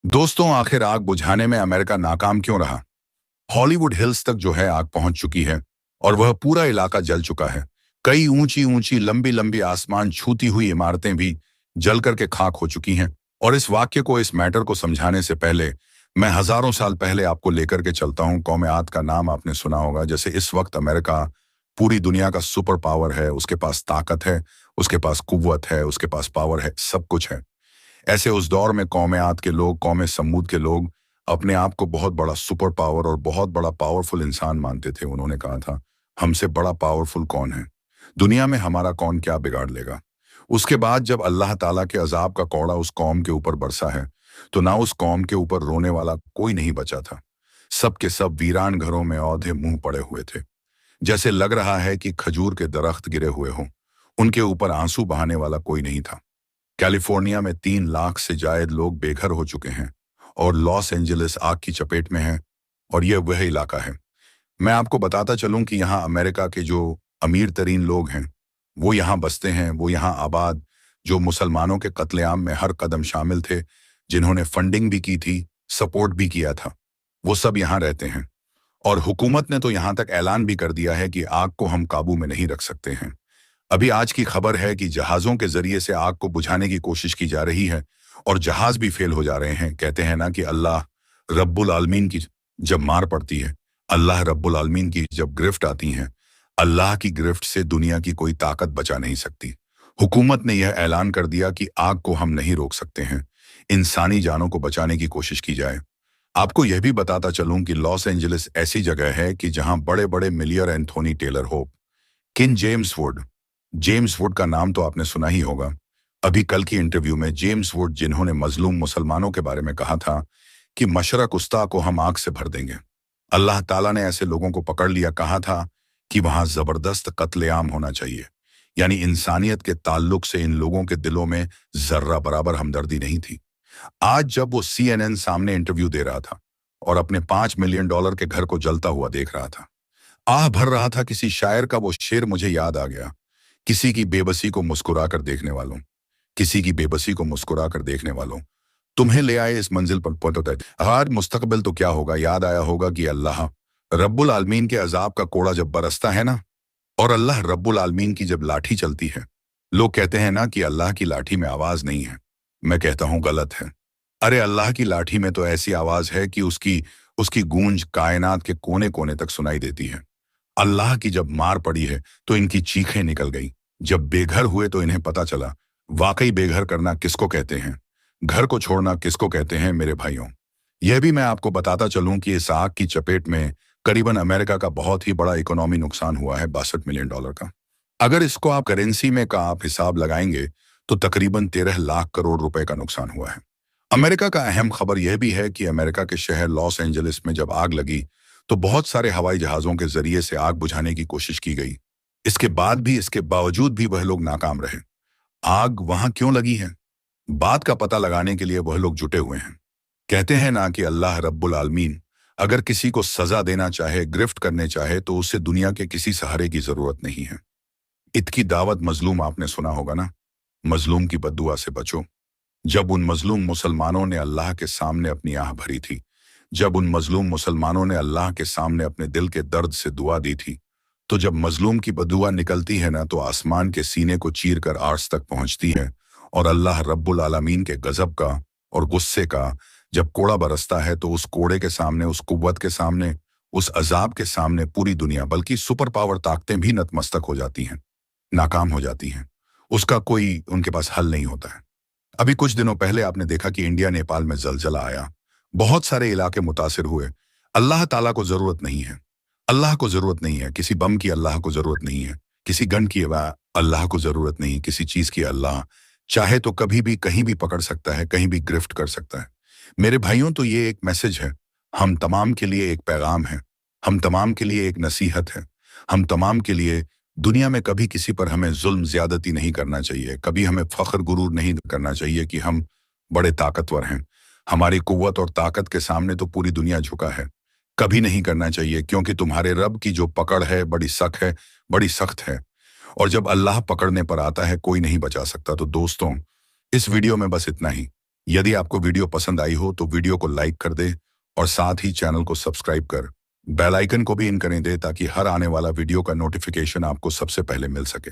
दोस्तों, आखिर आग बुझाने में अमेरिका नाकाम क्यों रहा? हॉलीवुड हिल्स तक जो है आग पहुंच चुकी है और वह पूरा इलाका जल चुका है। कई ऊंची ऊंची लंबी लंबी आसमान छूती हुई इमारतें भी जल करके खाक हो चुकी हैं। और इस वाक्य को, इस मैटर को समझाने से पहले मैं हजारों साल पहले आपको लेकर के चलता हूं। कौम आद का नाम आपने सुना होगा। जैसे इस वक्त अमेरिका पूरी दुनिया का सुपर पावर है, उसके पास ताकत है, उसके पास कुव्वत है, उसके पास पावर है, सब कुछ है। ऐसे उस दौर में कौम आद के लोग, कौम समूद के लोग अपने आप को बहुत बड़ा सुपर पावर और बहुत बड़ा पावरफुल इंसान मानते थे। उन्होंने कहा था, हमसे बड़ा पावरफुल कौन है दुनिया में, हमारा कौन क्या बिगाड़ लेगा। उसके बाद जब अल्लाह ताला के अजाब का कौड़ा उस कौम के ऊपर बरसा है, तो ना उस कौम के ऊपर रोने वाला कोई नहीं बचा था। सब के सब वीरान घरों में औधे मुंह पड़े हुए थे। जैसे लग रहा है कि खजूर के दरख्त गिरे हुए हों। उनके ऊपर आंसू बहाने वाला कोई नहीं था। कैलिफोर्निया में 3 लाख से जायद लोग बेघर हो चुके हैं और लॉस एंजलिस आग की चपेट में है। और यह वह इलाका है। मैं आपको बताता चलूं कि यहाँ अमेरिका के जो अमीर तरीन लोग हैं वो यहाँ बसते हैं, वो यहाँ आबाद, जो मुसलमानों के कत्लेआम में हर कदम शामिल थे, जिन्होंने फंडिंग भी की थी, सपोर्ट भी किया था, वो सब यहाँ रहते हैं। और हुकूमत ने तो यहाँ तक ऐलान भी कर दिया है कि आग को हम काबू में नहीं रख सकते हैं। अभी आज की खबर है कि जहाजों के जरिए से आग को बुझाने की कोशिश की जा रही है और जहाज भी फेल हो जा रहे हैं। कहते हैं ना कि अल्लाह रब्बुल आलमीन की जब मार पड़ती है, अल्लाह रब्बुल आलमीन की जब गिरफ्त आती है, अल्लाह की गिरफ्त से दुनिया की कोई ताकत बचा नहीं सकती। हुकूमत ने यह ऐलान कर दिया कि आग को हम नहीं रोक सकते हैं, इंसानी जानों को बचाने की कोशिश की जाए। आपको यह भी बताता चलूं कि लॉस एंजलिस ऐसी जगह है कि जहां बड़े बड़े मिलियर एंथोनी टेलर होप, किन जेम्स वुड का नाम तो आपने सुना ही होगा। अभी कल की इंटरव्यू में जेम्स वुड, जिन्होंने मजलूम मुसलमानों के बारे में कहा था कि मशरक उस्ता को हम आग से भर देंगे, अल्लाह ताला ने ऐसे लोगों को पकड़ लिया। कहा था कि वहां जबरदस्त कत्लेआम होना चाहिए। यानी इंसानियत के ताल्लुक से इन लोगों के दिलों में जर्रा बराबर हमदर्दी नहीं थी। आज जब वो CNN सामने इंटरव्यू दे रहा था और अपने $5 मिलियन के घर को जलता हुआ देख रहा था, आह भर रहा था। किसी शायर का वो शेर मुझे याद आ गया, किसी की बेबसी को मुस्कुरा कर देखने वालों, किसी की बेबसी को मुस्कुरा कर देखने वालों, तुम्हें ले आए इस मंजिल पर पहुंचते। आज मुस्तकबिल तो क्या होगा, याद आया होगा कि अल्लाह रब्बुल आलमीन के अजाब का कोड़ा जब बरसता है ना, और अल्लाह रब्बुल आलमीन की जब लाठी चलती है। लोग कहते हैं ना कि अल्लाह की लाठी में आवाज नहीं है। मैं कहता हूं गलत है। अरे अल्लाह की लाठी में तो ऐसी आवाज है कि उसकी उसकी गूंज कायनात के कोने कोने तक सुनाई देती है। अल्लाह की जब मार पड़ी है तो इनकी चीखें निकल गई। जब बेघर हुए तो इन्हें पता चला वाकई बेघर करना किसको कहते हैं, घर को छोड़ना किसको कहते हैं। मेरे भाइयों, यह भी मैं आपको बताता चलूं कि इस आग की चपेट में करीबन अमेरिका का बहुत ही बड़ा इकोनॉमी नुकसान हुआ है, $62 मिलियन का। अगर इसको आप करेंसी में का आप हिसाब लगाएंगे तो तकरीबन 13 लाख करोड़ रुपए का नुकसान हुआ है। अमेरिका का अहम खबर यह भी है कि अमेरिका के शहर लॉस एंजलिस में जब आग लगी तो बहुत सारे हवाई जहाजों के जरिए से आग बुझाने की कोशिश की गई। इसके बावजूद भी वह लोग नाकाम रहे। आग वहां क्यों लगी है, बात का पता लगाने के लिए वह लोग जुटे हुए हैं। कहते हैं ना कि अल्लाह रब्बुल आलमीन अगर किसी को सजा देना चाहे, गिरफ्त करने चाहे, तो उससे दुनिया के किसी सहारे की जरूरत नहीं है। ईद की दावत मजलूम आपने सुना होगा ना, मजलूम की बद्दुआ से बचो। जब उन मजलूम मुसलमानों ने अल्लाह के सामने अपनी आह भरी थी, जब उन मजलूम मुसलमानों ने अल्लाह के सामने अपने दिल के दर्द से दुआ दी थी, तो जब मजलूम की बदुआ निकलती है ना, तो आसमान के सीने को चीर कर आर्श तक पहुंचती है। और अल्लाह रब्बुल आलमीन के गजब का और गुस्से का जब कोड़ा बरसता है, तो उस कोड़े के सामने, उस कुव्वत के सामने, उस अजाब के सामने पूरी दुनिया, बल्कि सुपर पावर ताकतें भी नतमस्तक हो जाती हैं, नाकाम हो जाती हैं। उसका कोई उनके पास हल नहीं होता है। अभी कुछ दिनों पहले आपने देखा कि इंडिया नेपाल में जलजला आया, बहुत सारे इलाके मुतासिर हुए। अल्लाह ताला को जरूरत नहीं है, अल्लाह को जरूरत नहीं है किसी बम की, अल्लाह को जरूरत नहीं है किसी गन की, अल्लाह को जरूरत नहीं किसी चीज की। अल्लाह चाहे तो कभी भी कहीं भी पकड़ सकता है, कहीं भी गिरफ्त कर सकता है। मेरे भाइयों, तो ये एक मैसेज है, हम तमाम के लिए एक पैगाम है, हम तमाम के लिए एक नसीहत है, हम तमाम के लिए। दुनिया में कभी किसी पर हमें जुल्म ज्यादती नहीं करना चाहिए, कभी हमें फख्र गुरूर नहीं करना चाहिए कि हम बड़े ताकतवर हैं। हमारी कुव्वत और ताकत के सामने तो पूरी दुनिया झुका है। कभी नहीं करना चाहिए, क्योंकि तुम्हारे रब की जो पकड़ है बड़ी सख्त है, बड़ी सख्त है। और जब अल्लाह पकड़ने पर आता है कोई नहीं बचा सकता। तो दोस्तों, इस वीडियो में बस इतना ही। यदि आपको वीडियो पसंद आई हो तो वीडियो को लाइक कर दे और साथ ही चैनल को सब्सक्राइब कर बेल आइकन को भी इन करें दे ताकि हर आने वाला वीडियो का नोटिफिकेशन आपको सबसे पहले मिल सके।